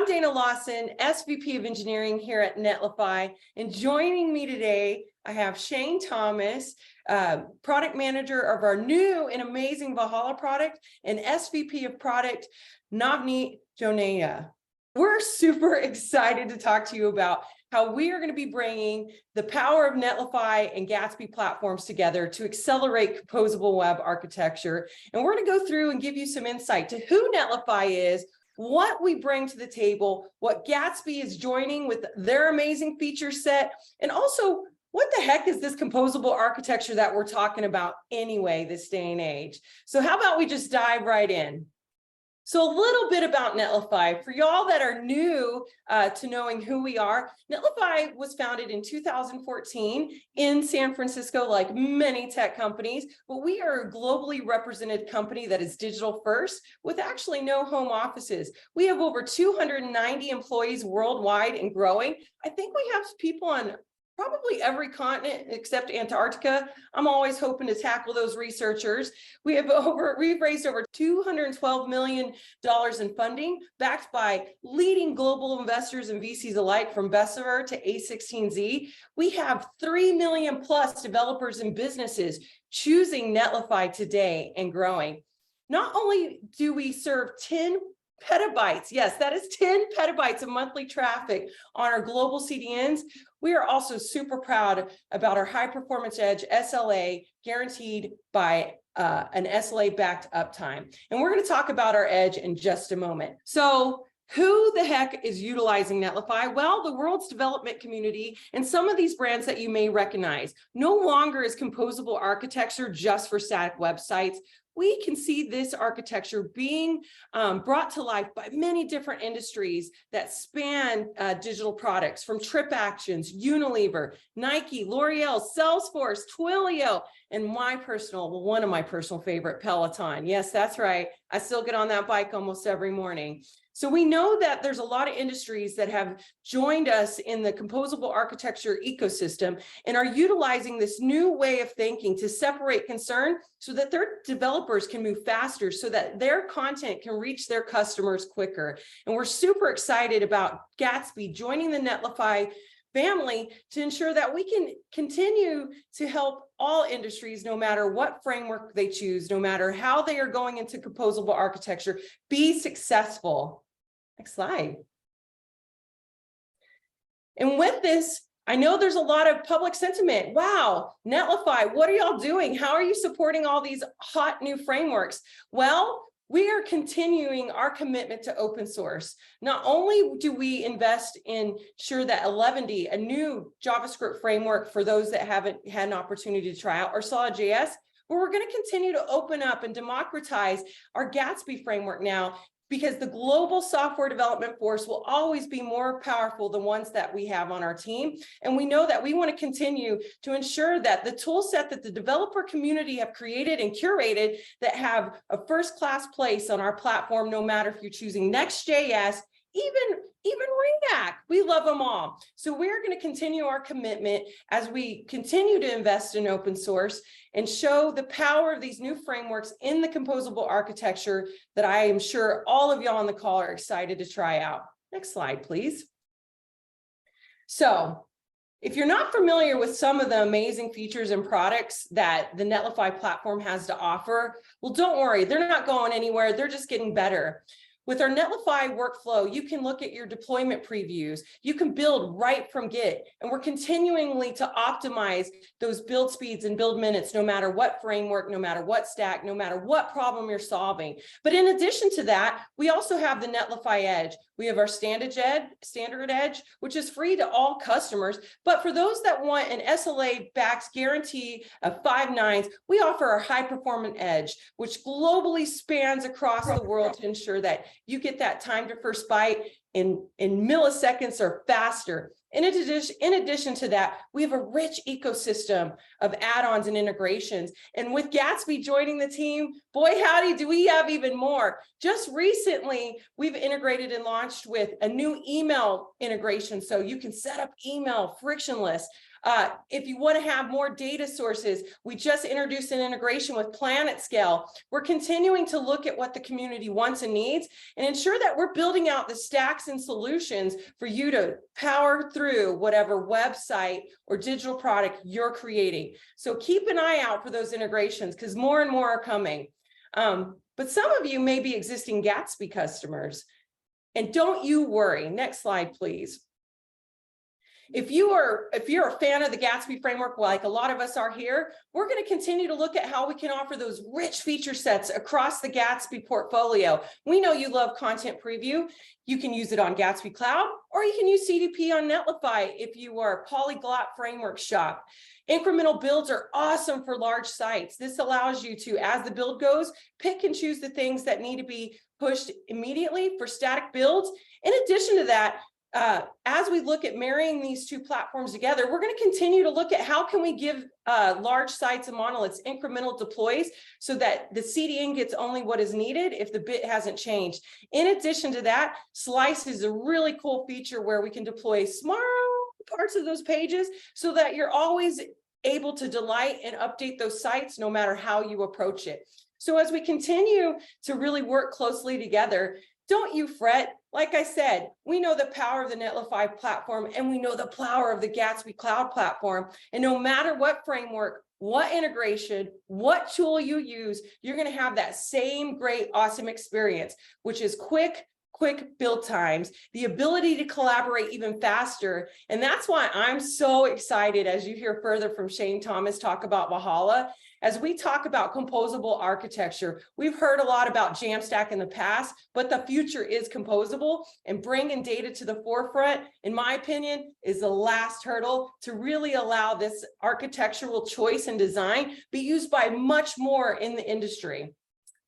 Dana Lawson, SVP of Engineering here at Netlify, and joining me today, I have Shane Thomas, Product Manager of our new and amazing Valhalla product, and SVP of Product, Navneet, Joneja. We're super excited to talk to you about how we are going to be bringing the power of Netlify and Gatsby platforms together to accelerate composable web architecture. And we're going to go through and give you some insight to who Netlify is, what we bring to the table, what Gatsby is joining with their amazing feature set, and also what the heck is this composable architecture that we're talking about anyway this day and age. So how about we just dive right in? So a little bit about Netlify. For y'all that are new to knowing who we are, Netlify was founded in 2014 in San Francisco, like many tech companies, but we are a globally represented company that is digital first with actually no home offices. We have over 290 employees worldwide and growing. I think we have people on probably every continent except Antarctica. I'm always hoping to tackle those researchers. We've raised over $212 million in funding, backed by leading global investors and VCs alike, from Bessemer to A16Z. We have 3 million plus developers and businesses choosing Netlify today and growing. Not only do we serve 10 petabytes, yes, that is 10 petabytes of monthly traffic on our global CDNs. We are also super proud about our high performance edge SLA guaranteed by an SLA backed uptime. And we're going to talk about our edge in just a moment. So who the heck is utilizing Netlify? Well, the world's development community and some of these brands that you may recognize. No longer is composable architecture just for static websites. We can see this architecture being brought to life by many different industries that span digital products, from Trip Actions, Unilever, Nike, L'Oreal, Salesforce, Twilio, and one of my personal favorite, Peloton. Yes, that's right. I still get on that bike almost every morning. So we know that there's a lot of industries that have joined us in the composable architecture ecosystem and are utilizing this new way of thinking to separate concern so that their developers can move faster, so that their content can reach their customers quicker. And we're super excited about Gatsby joining the Netlify family to ensure that we can continue to help all industries, no matter what framework they choose, no matter how they are going into composable architecture, be successful. Next slide. And with this, I know there's a lot of public sentiment. Wow, Netlify, what are y'all doing? How are you supporting all these hot new frameworks? Well, we are continuing our commitment to open source. Not only do we invest in ensure that 11D, a new JavaScript framework for those that haven't had an opportunity to try out, or Solid.js, but we're going to continue to open up and democratize our Gatsby framework now, because the global software development force will always be more powerful than ones that we have on our team. And we know that we want to continue to ensure that the tool set that the developer community have created and curated that have a first-class place on our platform, no matter if you're choosing Next.js, even React, we love them all. So we're going to continue our commitment as we continue to invest in open source and show the power of these new frameworks in the composable architecture that I am sure all of y'all on the call are excited to try out. Next slide, please. So if you're not familiar with some of the amazing features and products that the Netlify platform has to offer, well, don't worry, they're not going anywhere. They're just getting better. With our Netlify workflow, you can look at your deployment previews. You can build right from Git, and we're continually to optimize those build speeds and build minutes, no matter what framework, no matter what stack, no matter what problem you're solving. But in addition to that, we also have the Netlify Edge. We have our standard edge, which is free to all customers. But for those that want an SLA-backed guarantee of 5 nines, we offer our high-performance edge, which globally spans across the world to ensure that you get that time to first byte in milliseconds or faster. In addition to that, we have a rich ecosystem of add-ons and integrations. And with Gatsby joining the team, boy, howdy, do we have even more. Just recently, we've integrated and launched with a new email integration, so you can set up email frictionless. If you want to have more data sources, we just introduced an integration with PlanetScale. We're continuing to look at what the community wants and needs and ensure that we're building out the stacks stacks and solutions for you to power through whatever website or digital product you're creating. So keep an eye out for those integrations because more and more are coming. But some of you may be existing Gatsby customers. And don't you worry. Next slide, please. If you're a fan of the Gatsby framework, like a lot of us are here, we're going to continue to look at how we can offer those rich feature sets across the Gatsby portfolio. We know you love content preview. You can use it on Gatsby Cloud, or you can use CDP on Netlify if you are a polyglot framework shop. Incremental builds are awesome for large sites. This allows you to, as the build goes, pick and choose the things that need to be pushed immediately for static builds. In addition to that, as we look at marrying these two platforms together, we're going to continue to look at how can we give large sites and monoliths incremental deploys so that the CDN gets only what is needed if the bit hasn't changed. In addition to that, Slice is a really cool feature where we can deploy small parts of those pages so that you're always able to delight and update those sites no matter how you approach it. So as we continue to really work closely together, don't you fret. Like I said, we know the power of the Netlify platform and we know the power of the Gatsby cloud platform. And no matter what framework, what integration, what tool you use, you're going to have that same great, awesome experience, which is quick build times, the ability to collaborate even faster. And that's why I'm so excited as you hear further from Shane Thomas talk about Valhalla. As we talk about composable architecture, we've heard a lot about Jamstack in the past, but the future is composable, and bringing data to the forefront, in my opinion, is the last hurdle to really allow this architectural choice and design be used by much more in the industry.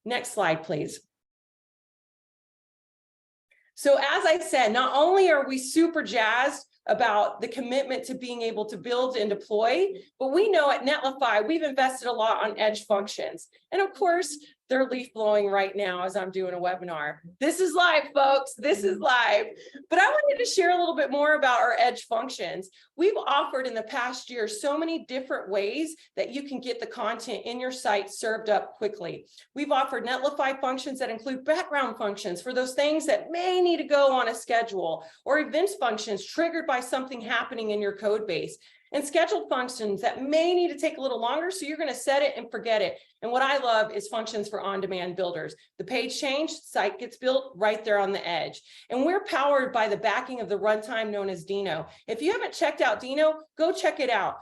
Next slide, please. So as I said, not only are we super jazzed about the commitment to being able to build and deploy, but we know at Netlify, we've invested a lot on edge functions. And of course, they're leaf blowing right now as I'm doing a webinar. This is live, folks. This is live. But I wanted to share a little bit more about our edge functions. We've offered in the past year so many different ways that you can get the content in your site served up quickly. We've offered Netlify functions that include background functions for those things that may need to go on a schedule, or events functions triggered by something happening in your code base, and scheduled functions that may need to take a little longer, so you're going to set it and forget it. And what I love is functions for on-demand builders. The page changed, site gets built right there on the edge. And we're powered by the backing of the runtime known as Dino. If you haven't checked out Dino, go check it out.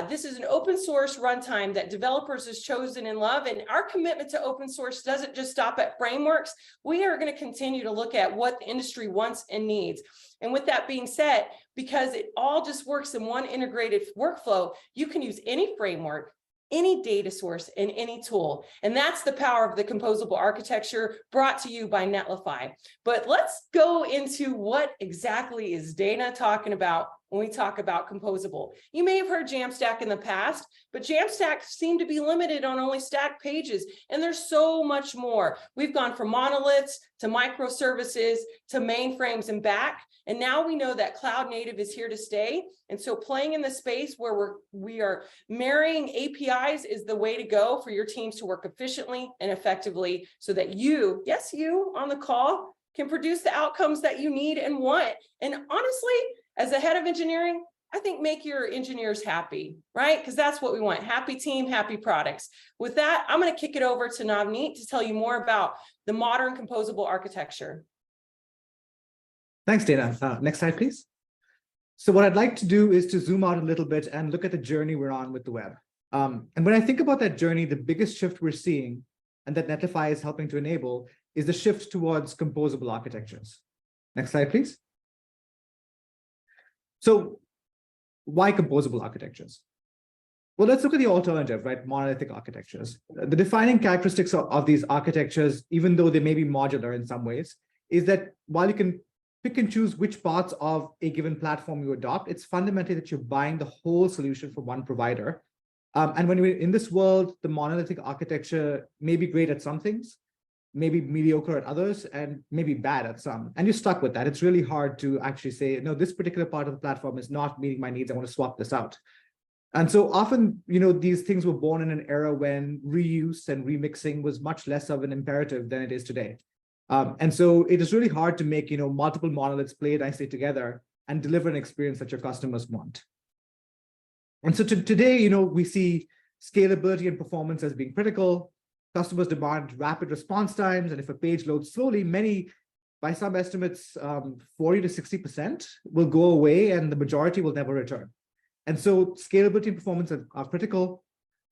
This is an open source runtime that developers has chosen and love. And our commitment to open source doesn't just stop at frameworks. We are going to continue to look at what the industry wants and needs. And with that being said, because it all just works in one integrated workflow, you can use any framework, any data source, and any tool. And that's the power of the composable architecture brought to you by Netlify. But let's go into what exactly is Dana talking about when we talk about composable. You may have heard Jamstack in the past, but Jamstack seemed to be limited on only stacked pages, and there's so much more. We've gone from monoliths to microservices to mainframes and back, and now we know that cloud native is here to stay. And so playing in the space where we are marrying APIs is the way to go for your teams to work efficiently and effectively so that you, yes, you on the call, can produce the outcomes that you need and want. And honestly, as a head of engineering, I think make your engineers happy, right? Because that's what we want. Happy team, happy products. With that, I'm going to kick it over to Navneet to tell you more about the modern composable architecture. Thanks, Dana. Next slide, please. So what I'd like to do is to zoom out a little bit and look at the journey we're on with the web. And when I think about that journey, the biggest shift we're seeing, and that Netlify is helping to enable, is the shift towards composable architectures. Next slide, please. So why composable architectures? Well, let's look at the alternative, right? Monolithic architectures. The defining characteristics of these architectures, even though they may be modular in some ways, is that while you can pick and choose which parts of a given platform you adopt, it's fundamentally that you're buying the whole solution from one provider. And when we're in this world, the monolithic architecture may be great at some things, maybe mediocre at others, and maybe bad at some. And you're stuck with that. It's really hard to actually say, no, this particular part of the platform is not meeting my needs. I want to swap this out. And so often, these things were born in an era when reuse and remixing was much less of an imperative than it is today. And so it is really hard to make, multiple monoliths play nicely together and deliver an experience that your customers want. And so today, we see scalability and performance as being critical. Customers demand rapid response times. And if a page loads slowly, by some estimates, 40 to 60% will go away and the majority will never return. And so scalability and performance are critical,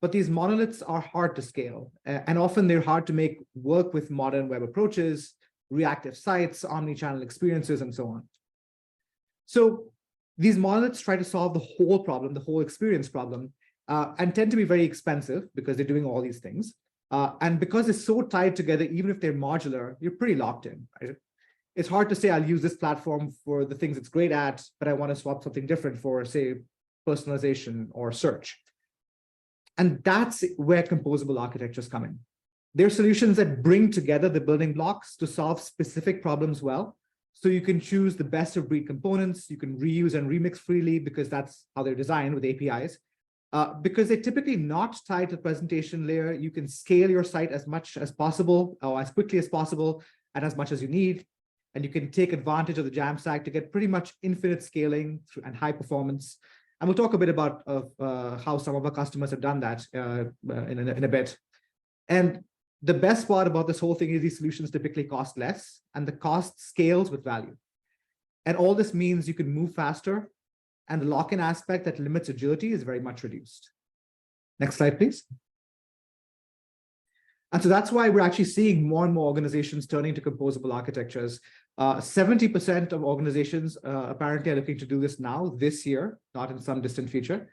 but these monoliths are hard to scale. And often they're hard to make work with modern web approaches, reactive sites, omni-channel experiences, and so on. So these monoliths try to solve the whole problem, the whole experience problem, and tend to be very expensive because they're doing all these things. And because it's so tied together, even if they're modular, you're pretty locked in, right? It's hard to say, I'll use this platform for the things it's great at, but I want to swap something different for, say, personalization or search. And that's where composable architectures come in. They're solutions that bring together the building blocks to solve specific problems well. So you can choose the best of breed components, you can reuse and remix freely because that's how they're designed with APIs. Because they're typically not tied to the presentation layer, you can scale your site as much as possible or as quickly as possible and as much as you need. And you can take advantage of the Jamstack to get pretty much infinite scaling and high performance. And we'll talk a bit about how some of our customers have done that in a bit. And the best part about this whole thing is these solutions typically cost less and the cost scales with value. And all this means you can move faster and the lock-in aspect that limits agility is very much reduced. Next slide, please. And so that's why we're actually seeing more and more organizations turning to composable architectures. 70% of organizations apparently are looking to do this now, this year, not in some distant future.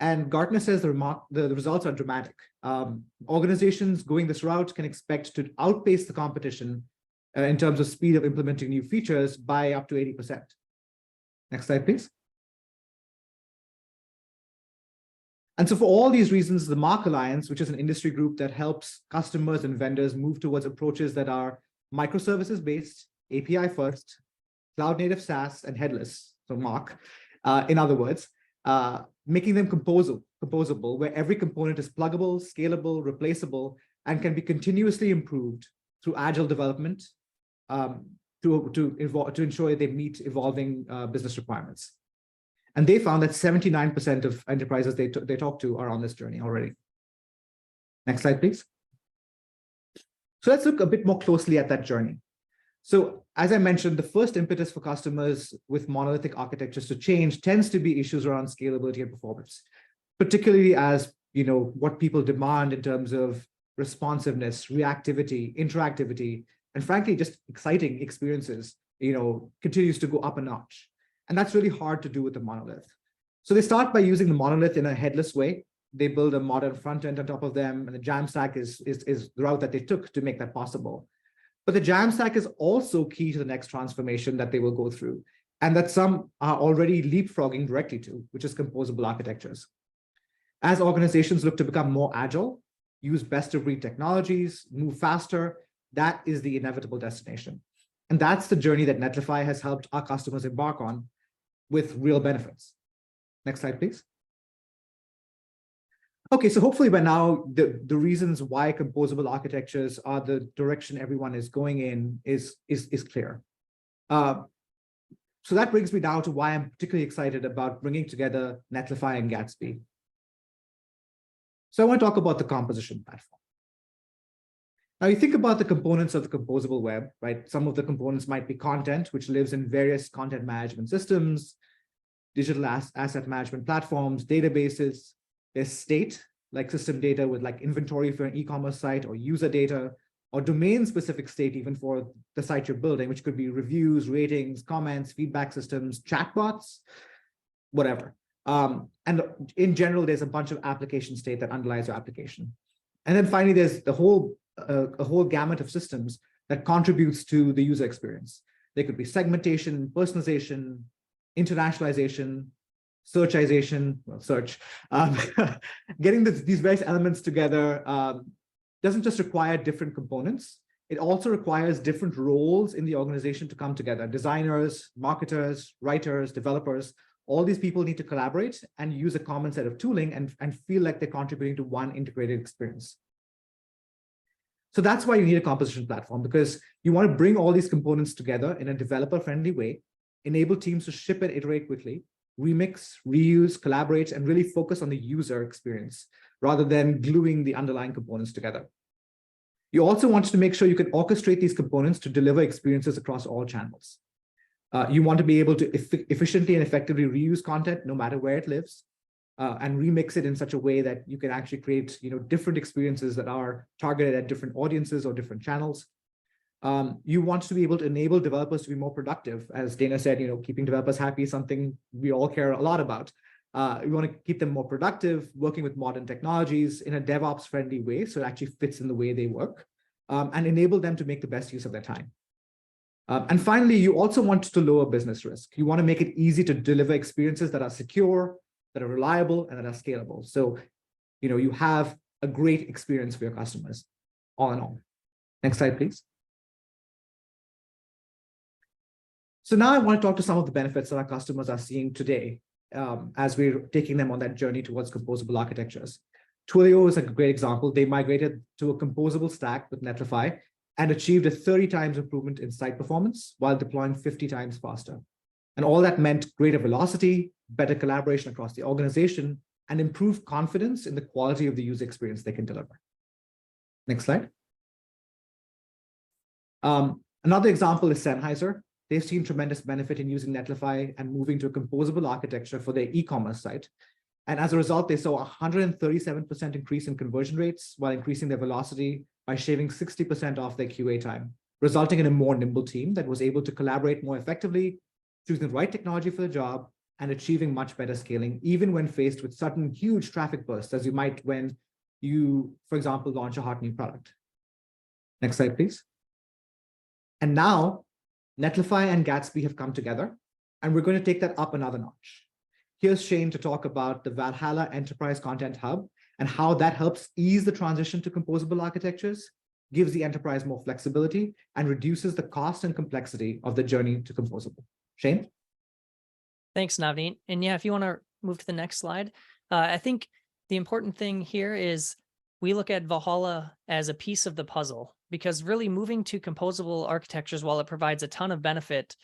And Gartner says the results are dramatic. Organizations going this route can expect to outpace the competition in terms of speed of implementing new features by up to 80%. Next slide, please. And so for all these reasons, the MARC Alliance, which is an industry group that helps customers and vendors move towards approaches that are microservices-based, API-first, cloud-native SaaS, and headless, so MARC, in other words, making them composable, where every component is pluggable, scalable, replaceable, and can be continuously improved through agile development to ensure they meet evolving business requirements. And they found that 79% of enterprises they talk to are on this journey already. Next slide, please. So let's look a bit more closely at that journey. So as I mentioned, the first impetus for customers with monolithic architectures to change tends to be issues around scalability and performance, particularly as what people demand in terms of responsiveness, reactivity, interactivity, and frankly, just exciting experiences, continues to go up a notch. And that's really hard to do with the monolith. So they start by using the monolith in a headless way. They build a modern front end on top of them, and the Jamstack is the route that they took to make that possible. But the Jamstack is also key to the next transformation that they will go through, and that some are already leapfrogging directly to, which is composable architectures. As organizations look to become more agile, use best-of-breed technologies, move faster, that is the inevitable destination. And that's the journey that Netlify has helped our customers embark on with real benefits. Next slide, please. Okay, so hopefully by now, the reasons why composable architectures are the direction everyone is going in is clear. So that brings me now to why I'm particularly excited about bringing together Netlify and Gatsby. So I want to talk about the composition platform. Now you think about the components of the composable web, right? Some of the components might be content, which lives in various content management systems, digital asset management platforms, databases. There's state, like system data with like inventory for an e-commerce site, or user data, or domain-specific state even for the site you're building, which could be reviews, ratings, comments, feedback systems, chatbots, whatever. And in general, there's a bunch of application state that underlies your application. And then finally, there's a whole gamut of systems that contributes to the user experience. There could be segmentation, personalization, internationalization, searchization, well, search. Getting these various elements together doesn't just require different components. It also requires different roles in the organization to come together. Designers, marketers, writers, developers, all these people need to collaborate and use a common set of tooling and feel like they're contributing to one integrated experience. So that's why you need a composition platform, because you want to bring all these components together in a developer-friendly way, enable teams to ship and iterate quickly, remix, reuse, collaborate, and really focus on the user experience rather than gluing the underlying components together. You also want to make sure you can orchestrate these components to deliver experiences across all channels. You want to be able to efficiently and effectively reuse content no matter where it lives, and remix it in such a way that you can actually create different experiences that are targeted at different audiences or different channels. You want to be able to enable developers to be more productive. As Dana said, keeping developers happy is something we all care a lot about. We want to keep them more productive, working with modern technologies in a DevOps-friendly way, so it actually fits in the way they work, and enable them to make the best use of their time. And finally, you also want to lower business risk. You want to make it easy to deliver experiences that are secure, that are reliable, and that are scalable. So, you have a great experience for your customers, all in all. Next slide, please. So now I want to talk to some of the benefits that our customers are seeing today as we're taking them on that journey towards composable architectures. Twilio is a great example. They migrated to a composable stack with Netlify and achieved a 30 times improvement in site performance while deploying 50 times faster. And all that meant greater velocity, better collaboration across the organization, and improved confidence in the quality of the user experience they can deliver. Next slide. Another example is Sennheiser. They've seen tremendous benefit in using Netlify and moving to a composable architecture for their e-commerce site. And as a result, they saw a 137% increase in conversion rates while increasing their velocity by shaving 60% off their QA time, resulting in a more nimble team that was able to collaborate more effectively, choosing the right technology for the job, and achieving much better scaling, even when faced with sudden huge traffic bursts, as you might when you, for example, launch a hot new product. Next slide, please. And now, Netlify and Gatsby have come together, and we're going to take that up another notch. Here's Shane to talk about the Valhalla Enterprise Content Hub and how that helps ease the transition to composable architectures, gives the enterprise more flexibility, and reduces the cost and complexity of the journey to composable. Shane? Thanks, Navneet. And yeah, if you want to move to the next slide, I think the important thing here is we look at Valhalla as a piece of the puzzle, because really moving to composable architectures, while it provides a ton of benefit,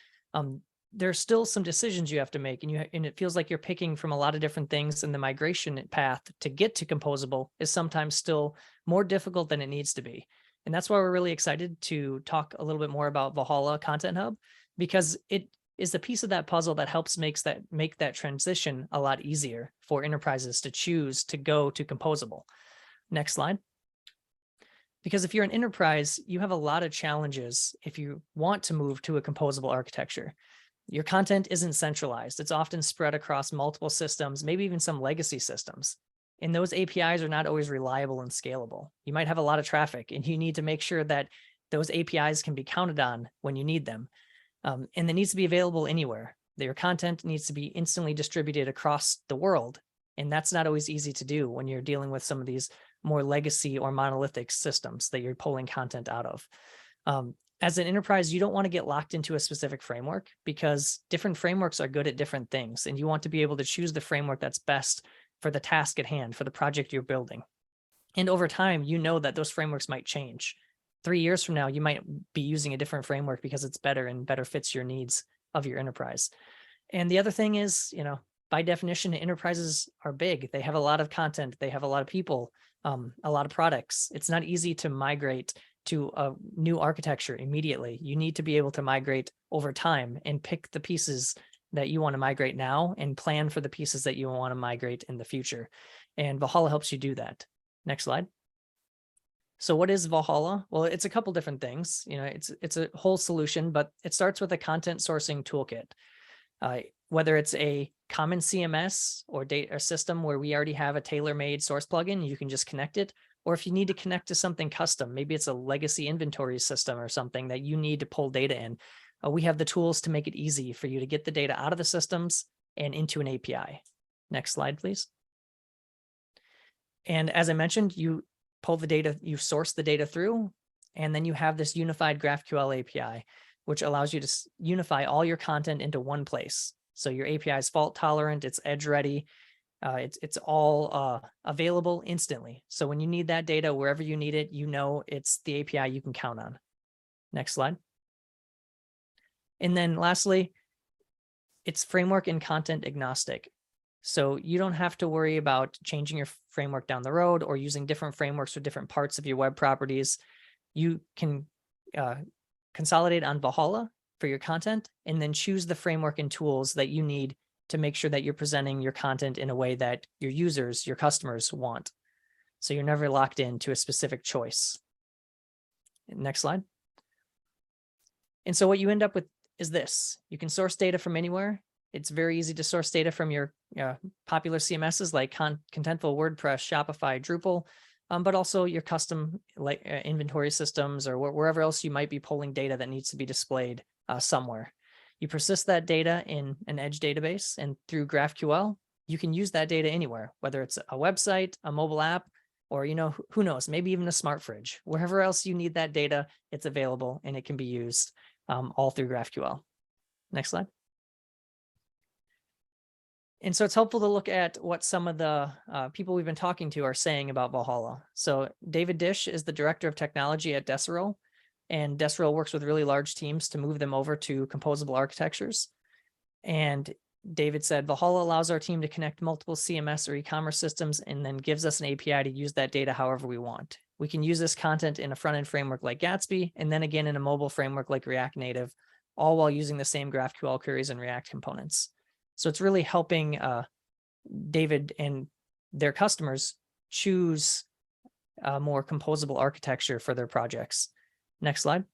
there's still some decisions you have to make, and it feels like you're picking from a lot of different things, and the migration path to get to composable is sometimes still more difficult than it needs to be. And that's why we're really excited to talk a little bit more about Valhalla Content Hub, because it is the piece of that puzzle that helps make that transition a lot easier for enterprises to choose to go to composable. Next slide. Because if you're an enterprise, you have a lot of challenges if you want to move to a composable architecture. Your content isn't centralized. It's often spread across multiple systems, maybe even some legacy systems. And those APIs are not always reliable and scalable. You might have a lot of traffic, and you need to make sure that those APIs can be counted on when you need them. And it needs to be available anywhere. Your content needs to be instantly distributed across the world. And that's not always easy to do when you're dealing with some of these more legacy or monolithic systems that you're pulling content out of. As an enterprise, you don't want to get locked into a specific framework, because different frameworks are good at different things. And you want to be able to choose the framework that's best for the task at hand, for the project you're building. And over time, that those frameworks might change. 3 years from now, you might be using a different framework because it's better and better fits your needs of your enterprise. And the other thing is, by definition, enterprises are big. They have a lot of content. They have a lot of people, a lot of products. It's not easy to migrate to a new architecture immediately. You need to be able to migrate over time and pick the pieces that you want to migrate now and plan for the pieces that you want to migrate in the future. And Valhalla helps you do that. Next slide. So what is Valhalla? Well, it's a couple different things. It's a whole solution, but it starts with a content sourcing toolkit. Whether it's a common CMS or data system where we already have a tailor-made source plugin, you can just connect it. Or if you need to connect to something custom, maybe it's a legacy inventory system or something that you need to pull data in, we have the tools to make it easy for you to get the data out of the systems and into an API. Next slide, please. And as I mentioned, you pull the data, you source the data through, and then you have this unified GraphQL API, which allows you to unify all your content into one place. So your API is fault tolerant, it's edge ready, It's all available instantly. So when you need that data, wherever you need it, you know it's the API you can count on. Next slide. And then lastly, it's framework and content agnostic. So you don't have to worry about changing your framework down the road or using different frameworks for different parts of your web properties. You can consolidate on Valhalla for your content and then choose the framework and tools that you need to make sure that you're presenting your content in a way that your users, your customers want. So you're never locked into a specific choice. Next slide. And so what you end up with is this. You can source data from anywhere. It's very easy to source data from your popular CMSs like Contentful, WordPress, Shopify, Drupal, but also your custom like inventory systems or wherever else you might be pulling data that needs to be displayed somewhere. You persist that data in an edge database, and through GraphQL, you can use that data anywhere, whether it's a website, a mobile app, or, who knows, maybe even a smart fridge. Wherever else you need that data, it's available and it can be used all through GraphQL. Next slide. And so it's helpful to look at what some of the people we've been talking to are saying about Valhalla. So David Dish is the director of technology at Desirel, and Desirel works with really large teams to move them over to composable architectures. And David said, Valhalla allows our team to connect multiple CMS or e-commerce systems and then gives us an API to use that data however we want. We can use this content in a front-end framework like Gatsby, and then again in a mobile framework like React Native, all while using the same GraphQL queries and React components. So it's really helping David and their customers choose a more composable architecture for their projects. Next slide.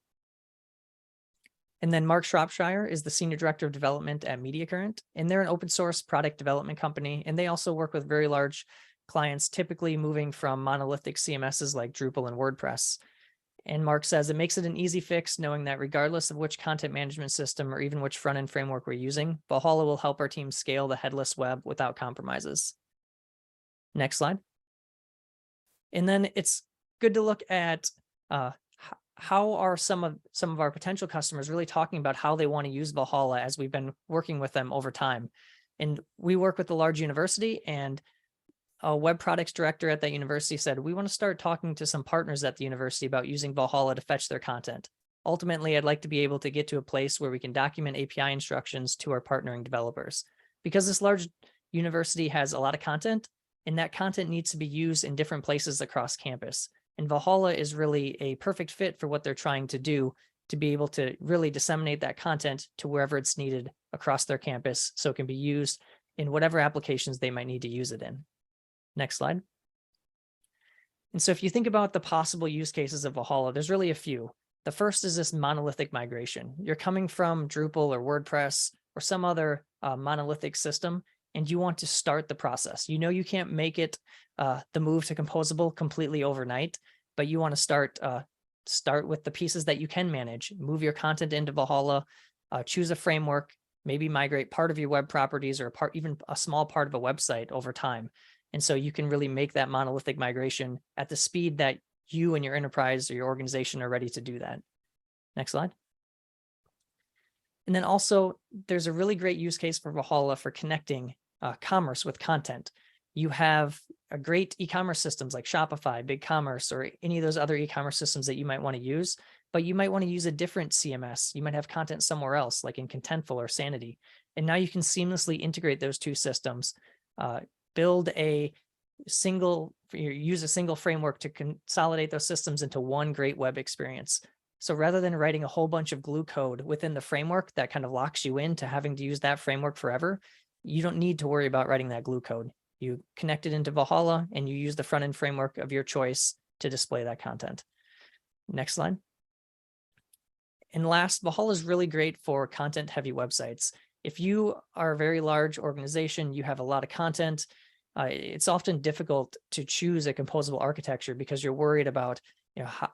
And then Mark Shropshire is the Senior Director of Development at MediaCurrent, and they're an open source product development company, and they also work with very large clients, typically moving from monolithic CMSs like Drupal and WordPress. And Mark says it makes it an easy fix knowing that regardless of which content management system or even which front-end framework we're using, Valhalla will help our team scale the headless web without compromises. Next slide. And then it's good to look at how are some of our potential customers really talking about how they want to use Valhalla as we've been working with them over time. And we work with a large university, and a web products director at that university said, we want to start talking to some partners at the university about using Valhalla to fetch their content. Ultimately, I'd like to be able to get to a place where we can document API instructions to our partnering developers. Because this large university has a lot of content, and that content needs to be used in different places across campus. And Valhalla is really a perfect fit for what they're trying to do, to be able to really disseminate that content to wherever it's needed across their campus so it can be used in whatever applications they might need to use it in. Next slide. And so if you think about the possible use cases of Valhalla, there's really a few. The first is this monolithic migration. You're coming from Drupal or WordPress or some other monolithic system, and you want to start the process. You know you can't make it the move to composable completely overnight, but you want to start with the pieces that you can manage. Move your content into Valhalla, choose a framework, maybe migrate part of your web properties or even a small part of a website over time. And so you can really make that monolithic migration at the speed that you and your enterprise or your organization are ready to do that. Next slide. And then also, there's a really great use case for Valhalla for connecting commerce with content. You have a great e-commerce systems like Shopify, BigCommerce, or any of those other e-commerce systems that you might want to use, but you might want to use a different CMS. You might have content somewhere else, like in Contentful or Sanity. And now you can seamlessly integrate those two systems, use a single framework to consolidate those systems into one great web experience. So rather than writing a whole bunch of glue code within the framework that kind of locks you into having to use that framework forever, you don't need to worry about writing that glue code. You connect it into Valhalla and you use the front-end framework of your choice to display that content. Next slide. And last, Valhalla is really great for content-heavy websites. If you are a very large organization, you have a lot of content, it's often difficult to choose a composable architecture because you're worried about,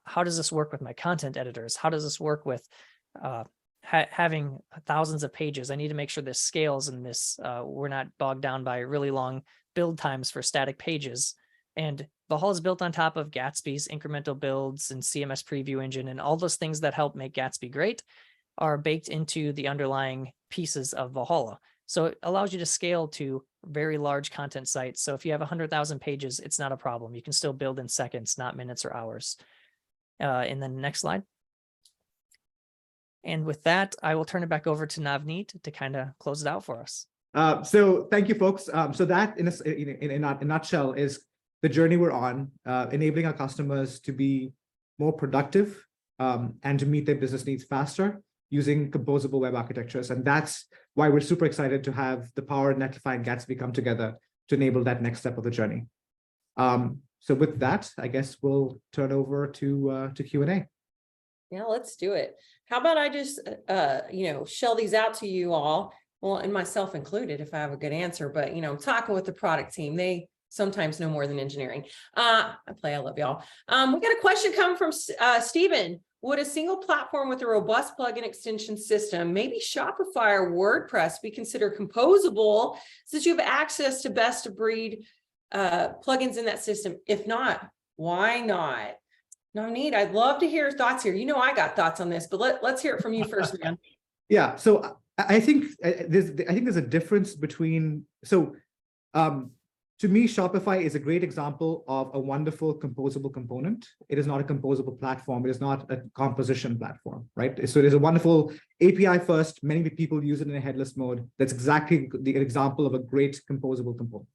how does this work with my content editors? How does this work with having thousands of pages? I need to make sure this scales and this we're not bogged down by really long build times for static pages. And Valhalla is built on top of Gatsby's incremental builds and CMS preview engine, and all those things that help make Gatsby great are baked into the underlying pieces of Valhalla. So it allows you to scale to very large content sites. So if you have 100,000 pages, it's not a problem. You can still build in seconds, not minutes or hours. And then next slide. And with that, I will turn it back over to Navneet to kind of close it out for us. So thank you, folks. So that in a nutshell is the journey we're on, enabling our customers to be more productive and to meet their business needs faster using composable web architectures. And that's why we're super excited to have the power of Netlify and Gatsby come together to enable that next step of the journey. So with that, I guess we'll turn over to Q&A. Yeah, let's do it. How about I just, shell these out to you all, well, and myself included, if I have a good answer, but, I'm talking with the product team. They sometimes know more than engineering. I love y'all. We got a question coming from Stephen. Would a single platform with a robust plugin extension system, maybe Shopify or WordPress, be considered composable since you have access to best of breed plugins in that system? If not, why not? Navneet, I'd love to hear your thoughts here. I got thoughts on this, but let's hear it from you first, man. Yeah, so I think there's a difference between, to me, Shopify is a great example of a wonderful composable component. It is not a composable platform. It is not a composition platform, right? So it is a wonderful API first. Many people use it in a headless mode. That's exactly the example of a great composable component.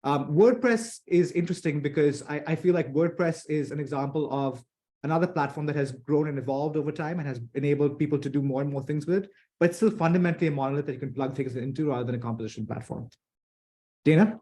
WordPress is interesting because I feel like WordPress is an example of another platform that has grown and evolved over time and has enabled people to do more and more things with it, but it's still fundamentally a monolith that you can plug things into rather than a composition platform. Dana?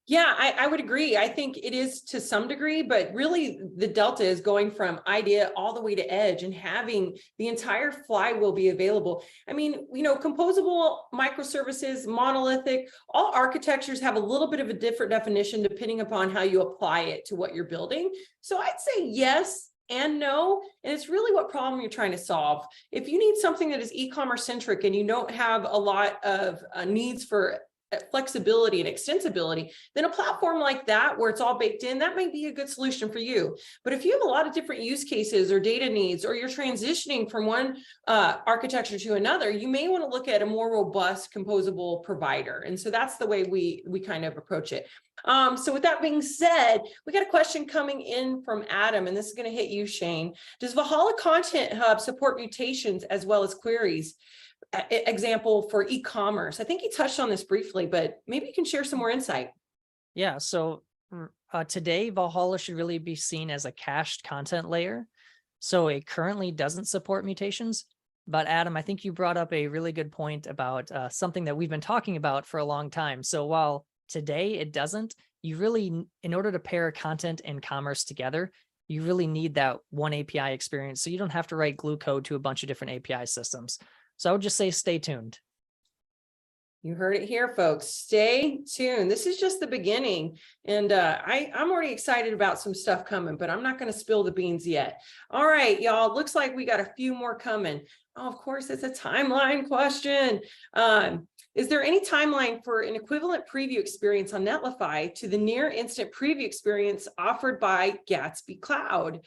Yeah, I would agree. I think it is to some degree, but really the delta is going from idea all the way to edge and having the entire flywheel be available. I mean, composable microservices, monolithic, all architectures have a little bit of a different definition depending upon how you apply it to what you're building. So I'd say yes and no, and it's really what problem you're trying to solve. If you need something that is e-commerce centric and you don't have a lot of needs for flexibility and extensibility, then a platform like that where it's all baked in, that might be a good solution for you. But if you have a lot of different use cases or data needs, or you're transitioning from one architecture to another, you may want to look at a more robust composable provider. And so that's the way we kind of approach it. So with that being said, we got a question coming in from Adam, and this is going to hit you, Shane. Does Valhalla Content Hub support mutations as well as queries? Example for e-commerce. I think you touched on this briefly, but maybe you can share some more insight. Yeah, so today Valhalla should really be seen as a cached content layer. So it currently doesn't support mutations. But Adam, I think you brought up a really good point about something that we've been talking about for a long time. So while today it doesn't, you really, in order to pair content and commerce together, you really need that one API experience. So you don't have to write glue code to a bunch of different API systems. So I would just say stay tuned. You heard it here, folks. Stay tuned. This is just the beginning. And I'm already excited about some stuff coming, but I'm not going to spill the beans yet. All right, y'all. Looks like we got a few more coming. Oh, of course, it's a timeline question. Is there any timeline for an equivalent preview experience on Netlify to the near instant preview experience offered by Gatsby Cloud?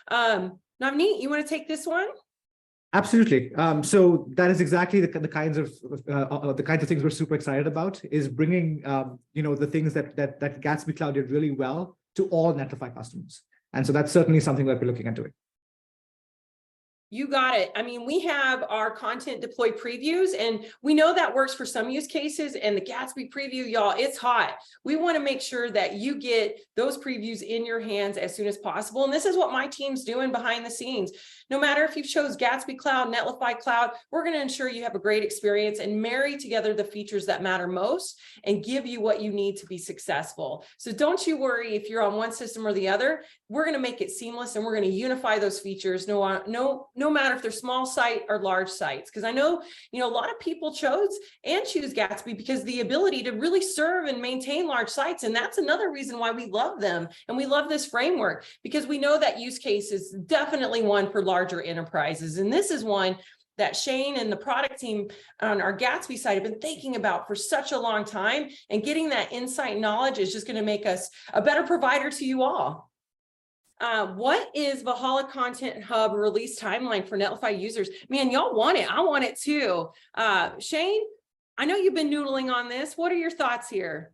Navneet, you want to take this one? Absolutely. So that is exactly the kinds of things we're super excited about, is bringing the things that Gatsby Cloud did really well to all Netlify customers. And so that's certainly something that we're looking at doing. You got it. I mean, we have our content deployed previews, and we know that works for some use cases. And the Gatsby preview, y'all, it's hot. We want to make sure that you get those previews in your hands as soon as possible. And this is what my team's doing behind the scenes. No matter if you chose Gatsby Cloud, Netlify Cloud, we're going to ensure you have a great experience and marry together the features that matter most and give you what you need to be successful. So don't you worry if you're on one system or the other. We're going to make it seamless, and we're going to unify those features. No matter if they're small site or large sites, because I know, a lot of people choose Gatsby because the ability to really serve and maintain large sites. And that's another reason why we love them. And we love this framework, because we know that use case is definitely one for larger enterprises. And this is one that Shane and the product team on our Gatsby side have been thinking about for such a long time. And getting that insight and knowledge is just going to make us a better provider to you all. What is Valhalla Content Hub release timeline for Netlify users? Man, y'all want it. I want it too. Shane, I know you've been noodling on this. What are your thoughts here?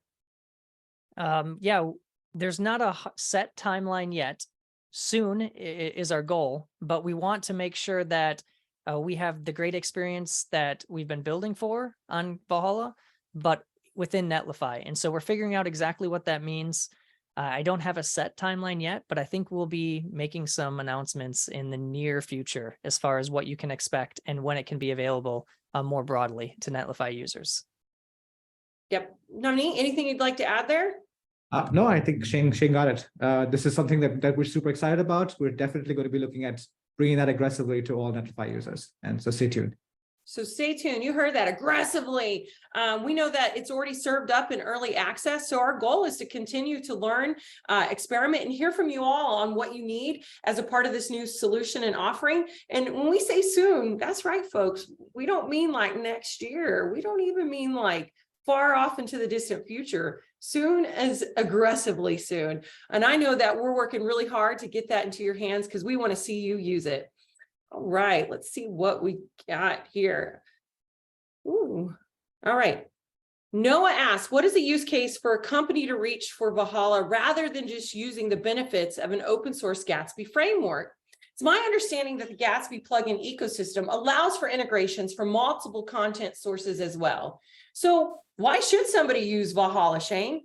Yeah, there's not a set timeline yet. Soon is our goal, but we want to make sure that we have the great experience that we've been building for on Valhalla, but within Netlify. And so we're figuring out exactly what that means. I don't have a set timeline yet, but I think we'll be making some announcements in the near future as far as what you can expect and when it can be available more broadly to Netlify users. Yep. Navneet, anything you'd like to add there? No, I think Shane got it. This is something that we're super excited about. We're definitely going to be looking at bringing that aggressively to all Netlify users. And so stay tuned. So stay tuned. You heard that, aggressively. We know that it's already served up in early access. So our goal is to continue to learn, experiment, and hear from you all on what you need as a part of this new solution and offering. And when we say soon, that's right, folks. We don't mean like next year. We don't even mean like far off into the distant future. Soon as aggressively soon. And I know that we're working really hard to get that into your hands because we want to see you use it. All right, let's see what we got here. Ooh, all right. Noah asks, what is the use case for a company to reach for Valhalla rather than just using the benefits of an open source Gatsby framework? It's my understanding that the Gatsby plugin ecosystem allows for integrations from multiple content sources as well. So why should somebody use Valhalla, Shane?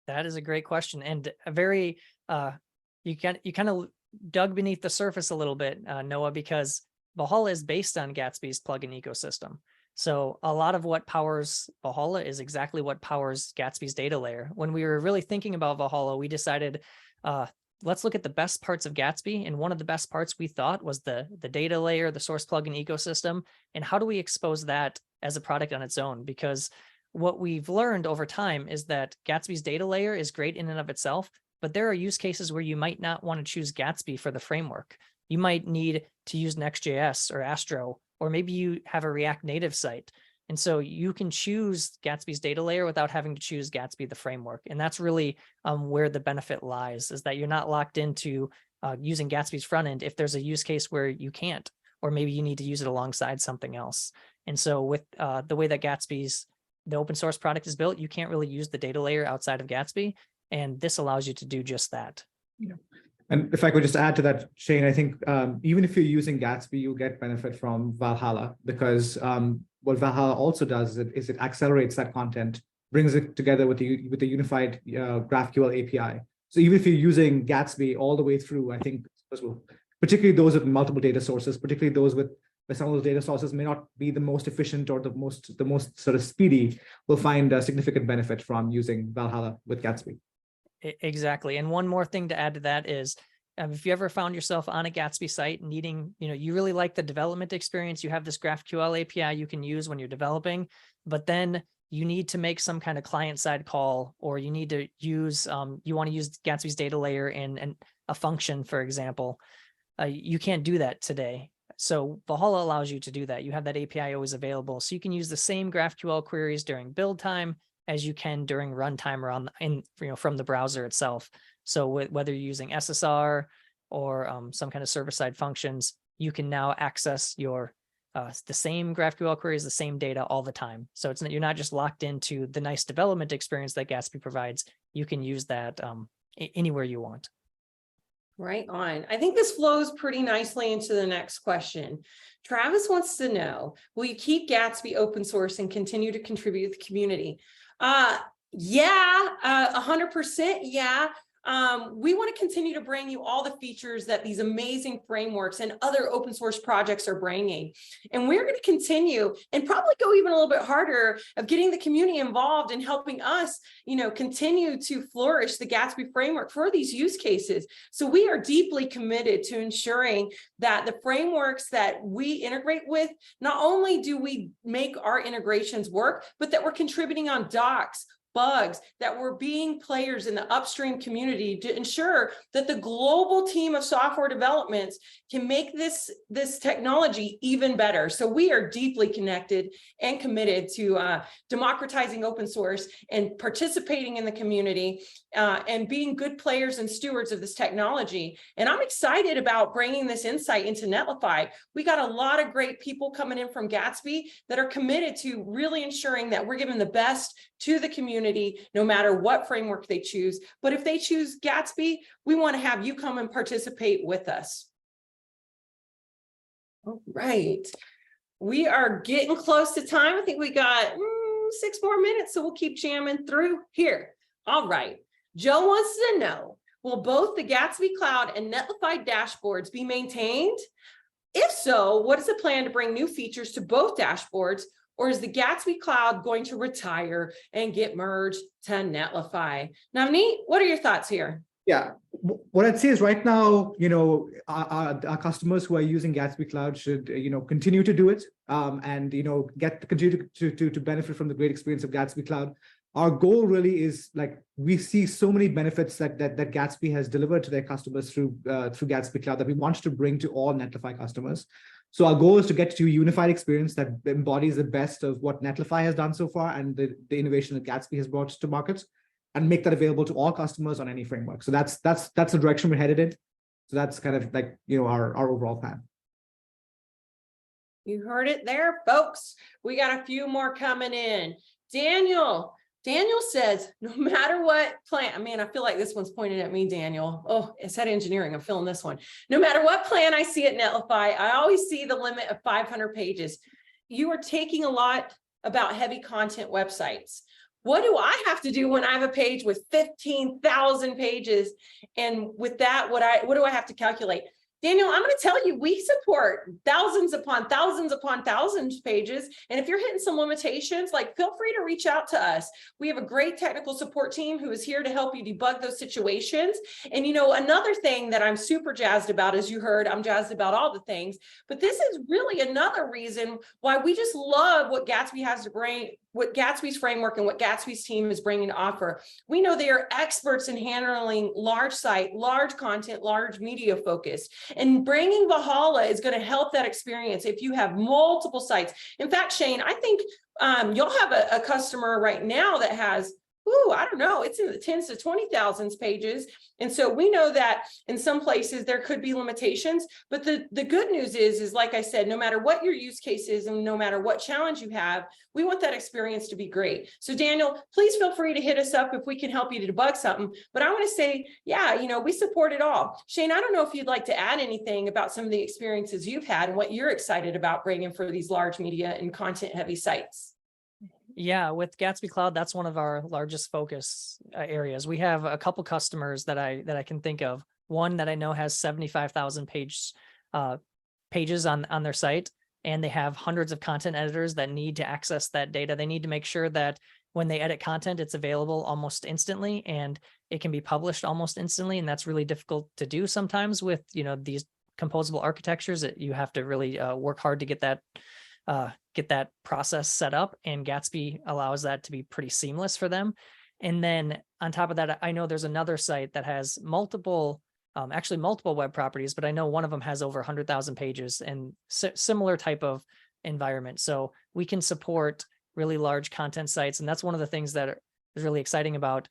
That is a great question, and a very you kind of dug beneath the surface a little bit, Noah, because Valhalla is based on Gatsby's plugin ecosystem. So a lot of what powers Valhalla is exactly what powers Gatsby's data layer. When we were really thinking about Valhalla, we decided let's look at the best parts of Gatsby, and one of the best parts we thought was the data layer, the source plugin ecosystem, and how do we expose that as a product on its own? Because what we've learned over time is that Gatsby's data layer is great in and of itself, but there are use cases where you might not want to choose Gatsby for the framework. You might need to use Next.js or Astro, or maybe you have a React Native site. And so you can choose Gatsby's data layer without having to choose Gatsby, the framework. And that's really where the benefit lies, is that you're not locked into using Gatsby's front end if there's a use case where you can't, or maybe you need to use it alongside something else. And so with the way that the open source product is built, you can't really use the data layer outside of Gatsby. And this allows you to do just that. Yeah. And if I could just add to that, Shane, I think even if you're using Gatsby, you get benefit from Valhalla, because what Valhalla also does is it accelerates that content, brings it together with the unified GraphQL API. So even if you're using Gatsby all the way through, I think, particularly those with multiple data sources, particularly those where some of those data sources may not be the most efficient or the most sort of speedy, will find a significant benefit from using Valhalla with Gatsby. Exactly. And one more thing to add to that is, if you ever found yourself on a Gatsby site needing, you really like the development experience, you have this GraphQL API you can use when you're developing, but then you need to make some kind of client-side call, or you need to use, you want to use Gatsby's data layer in a function, for example, you can't do that today. So Valhalla allows you to do that. You have that API always available. So you can use the same GraphQL queries during build time as you can during runtime or from the browser itself. So whether you're using SSR or some kind of server-side functions, you can now access your the same GraphQL queries, the same data all the time. So you're not just locked into the nice development experience that Gatsby provides. You can use that anywhere you want. Right on. I think this flows pretty nicely into the next question. Travis wants to know, will you keep Gatsby open source and continue to contribute to the community? Yeah, 100%. Yeah. We want to continue to bring you all the features that these amazing frameworks and other open source projects are bringing. And we're going to continue and probably go even a little bit harder of getting the community involved and helping us, continue to flourish the Gatsby framework for these use cases. So we are deeply committed to ensuring that the frameworks that we integrate with, not only do we make our integrations work, but that we're contributing on docs, bugs, that we're being players in the upstream community to ensure that the global team of software developments can make this technology even better. So we are deeply connected and committed to democratizing open source and participating in the community and being good players and stewards of this technology. And I'm excited about bringing this insight into Netlify. We got a lot of great people coming in from Gatsby that are committed to really ensuring that we're giving the best to the community, no matter what framework they choose. But if they choose Gatsby, we want to have you come and participate with us. All right. We are getting close to time. I think we got 6 more minutes, so we'll keep jamming through here. All right. Joe wants to know, will both the Gatsby Cloud and Netlify dashboards be maintained? If so, what is the plan to bring new features to both dashboards? Or is the Gatsby Cloud going to retire and get merged to Netlify? Navneet, what are your thoughts here? Yeah, what I'd say is right now, our customers who are using Gatsby Cloud should, continue to do it and, continue to benefit from the great experience of Gatsby Cloud. Our goal really is, like, we see so many benefits that Gatsby has delivered to their customers through Gatsby Cloud that we want to bring to all Netlify customers. So our goal is to get to a unified experience that embodies the best of what Netlify has done so far and the innovation that Gatsby has brought to market, and make that available to all customers on any framework. So that's the direction we're headed in. So that's kind of like, our overall plan. You heard it there, folks. We got a few more coming in. Daniel says, no matter what plan, man, I feel like this one's pointed at me, Daniel. Oh, it's at engineering. I'm feeling this one. No matter what plan I see at Netlify, I always see the limit of 500 pages. You are taking a lot about heavy content websites. What do I have to do when I have a page with 15,000 pages? And with that, what do I have to calculate? Daniel, I'm going to tell you, we support thousands upon thousands upon thousands pages. And if you're hitting some limitations, like, feel free to reach out to us. We have a great technical support team who is here to help you debug those situations. And, another thing that I'm super jazzed about, as you heard, I'm jazzed about all the things, but this is really another reason why we just love what Gatsby has to bring, what Gatsby's framework and what Gatsby's team is bringing to offer. We know they are experts in handling large site, large content, large media focus. And bringing Valhalla is going to help that experience if you have multiple sites. In fact, Shane, I think you'll have a customer right now that has, I don't know, it's in the 10s to 20,000 pages. And so we know that in some places there could be limitations, but the good news is like I said, no matter what your use case is and no matter what challenge you have, we want that experience to be great. So Daniel, please feel free to hit us up if we can help you to debug something. But I want to say, yeah, we support it all. Shane, I don't know if you'd like to add anything about some of the experiences you've had and what you're excited about bringing for these large media and content heavy sites. Yeah, with Gatsby Cloud, that's one of our largest focus areas. We have a couple customers that I can think of. One that I know has 75,000 pages on their site, and they have hundreds of content editors that need to access that data. They need to make sure that when they edit content, it's available almost instantly and it can be published almost instantly. And that's really difficult to do sometimes with these composable architectures. That you have to really work hard to get that process set up, and Gatsby allows that to be pretty seamless for them. And then on top of that, I know there's another site that has multiple web properties, but I know one of them has over 100,000 pages and similar type of environment. So we can support really large content sites. And that's one of the things that is really exciting about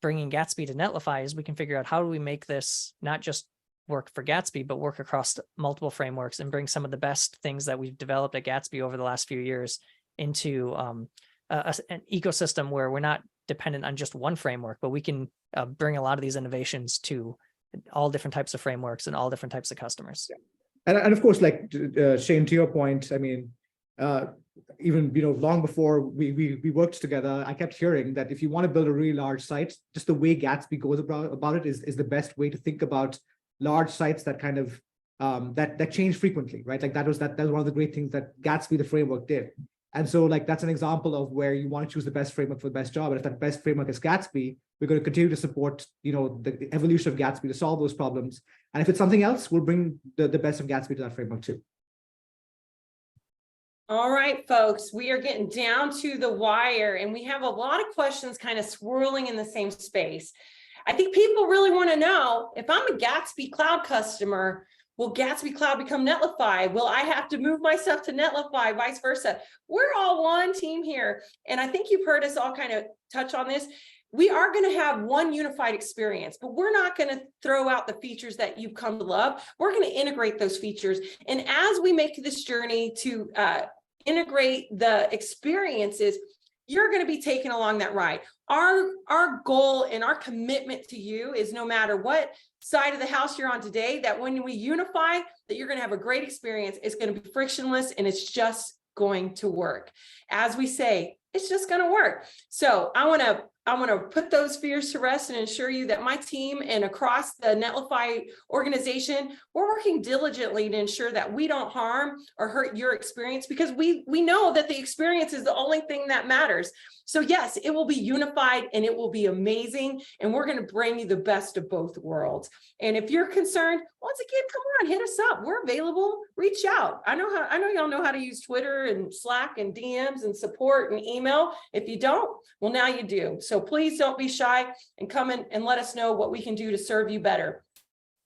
bringing Gatsby to Netlify, is we can figure out how do we make this not just work for Gatsby, but work across multiple frameworks and bring some of the best things that we've developed at Gatsby over the last few years into an ecosystem where we're not dependent on just one framework, but we can bring a lot of these innovations to all different types of frameworks and all different types of customers. And of course, like Shane, to your point, I mean, even long before we worked together, I kept hearing that if you want to build a really large site, just the way Gatsby goes about it is the best way to think about large sites that kind of that change frequently, right? Like that was one of the great things that Gatsby, the framework, did. And so like that's an example of where you want to choose the best framework for the best job. And if that best framework is Gatsby, we're going to continue to support the evolution of Gatsby to solve those problems. And if it's something else, we'll bring the best of Gatsby to that framework too. All right, folks, we are getting down to the wire, and we have a lot of questions kind of swirling in the same space. I think people really want to know, if I'm a Gatsby Cloud customer, will Gatsby Cloud become Netlify? Will I have to move myself to Netlify, vice versa? We're all one team here. And I think you've heard us all kind of touch on this. We are going to have one unified experience, but we're not going to throw out the features that you've come to love. We're going to integrate those features. And as we make this journey to integrate the experiences, you're going to be taken along that ride. Our goal and our commitment to you is, no matter what side of the house you're on today, that when we unify, that you're going to have a great experience. It's going to be frictionless, and it's just going to work. As we say, it's just going to work. So I want to put those fears to rest and assure you that my team and across the Netlify organization, we're working diligently to ensure that we don't harm or hurt your experience, because we know that the experience is the only thing that matters. So yes, it will be unified and it will be amazing. And we're going to bring you the best of both worlds. And if you're concerned, once again, come on, hit us up. We're available. Reach out. I know y'all know how to use Twitter and Slack and DMs and support and email. If you don't, well, now you do. So please don't be shy and come in and let us know what we can do to serve you better.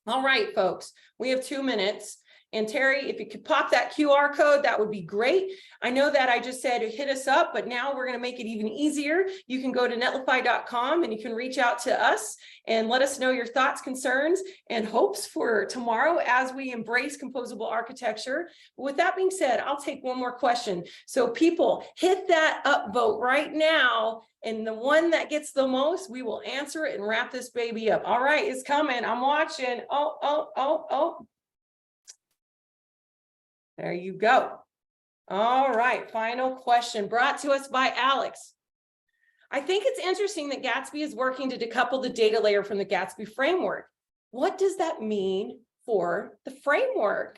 All right, folks, we have 2 minutes. And Terry, if you could pop that QR code, that would be great. I know that I just said hit us up, but now we're going to make it even easier. You can go to netlify.com and you can reach out to us and let us know your thoughts, concerns, and hopes for tomorrow as we embrace composable architecture. With that being said, I'll take one more question. So people, hit that upvote right now. And the one that gets the most, we will answer it and wrap this baby up. All right, it's coming. I'm watching. Oh. There you go. All right, final question brought to us by Alex. I think it's interesting that Gatsby is working to decouple the data layer from the Gatsby framework. What does that mean for the framework?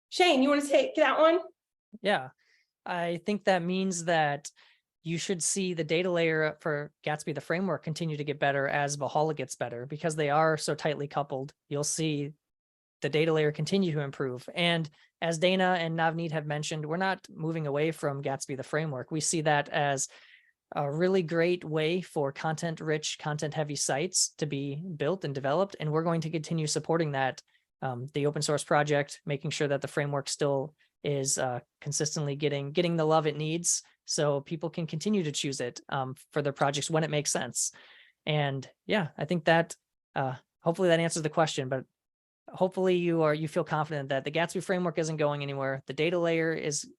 Shane, you want to take that one? Yeah, I think that means that you should see the data layer for Gatsby, the framework, continue to get better as Valhalla gets better, because they are so tightly coupled. You'll see the data layer continue to improve. And as Dana and Navneet have mentioned, we're not moving away from Gatsby, the framework. We see that as a really great way for content-rich, content-heavy sites to be built and developed. And we're going to continue supporting that, the open source project, making sure that the framework still is consistently getting the love it needs, so people can continue to choose it for their projects when it makes sense. And yeah, I think that hopefully that answers the question, but hopefully you feel confident that the Gatsby framework isn't going anywhere. The data layer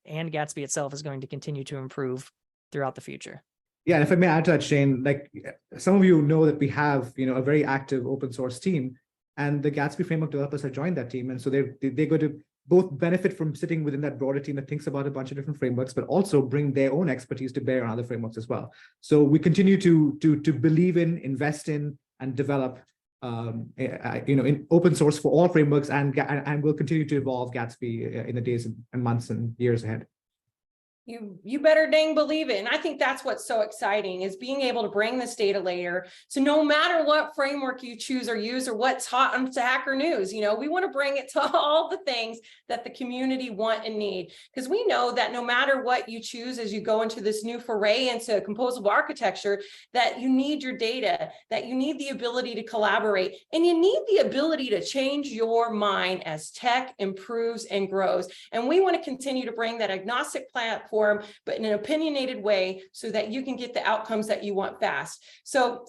and Gatsby itself is going to continue to improve throughout the future. Yeah, and if I may add to that, Shane, like some of you know that we have, a very active open source team, and the Gatsby framework developers have joined that team. And so they're going to both benefit from sitting within that broader team that thinks about a bunch of different frameworks, but also bring their own expertise to bear on other frameworks as well. So we continue to believe in, invest in, and develop in open source for all frameworks, and we'll continue to evolve Gatsby in the days and months and years ahead. You better dang believe it. And I think that's what's so exciting, is being able to bring this data layer. So no matter what framework you choose or use, or what's hot on Hacker News, we want to bring it to all the things that the community want and need. Because we know that no matter what you choose as you go into this new foray into composable architecture, that you need your data, that you need the ability to collaborate, and you need the ability to change your mind as tech improves and grows. And we want to continue to bring that agnostic platform, but in an opinionated way, so that you can get the outcomes that you want fast. So,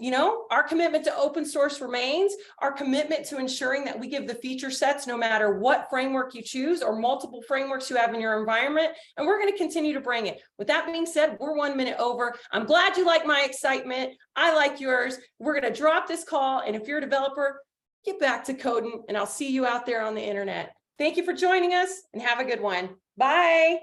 our commitment to open source remains, our commitment to ensuring that we give the feature sets no matter what framework you choose or multiple frameworks you have in your environment, and we're going to continue to bring it. With that being said, we're 1 minute over. I'm glad you like my excitement. I like yours. We're going to drop this call, and if you're a developer, get back to coding, and I'll see you out there on the internet. Thank you for joining us, and have a good one. Bye.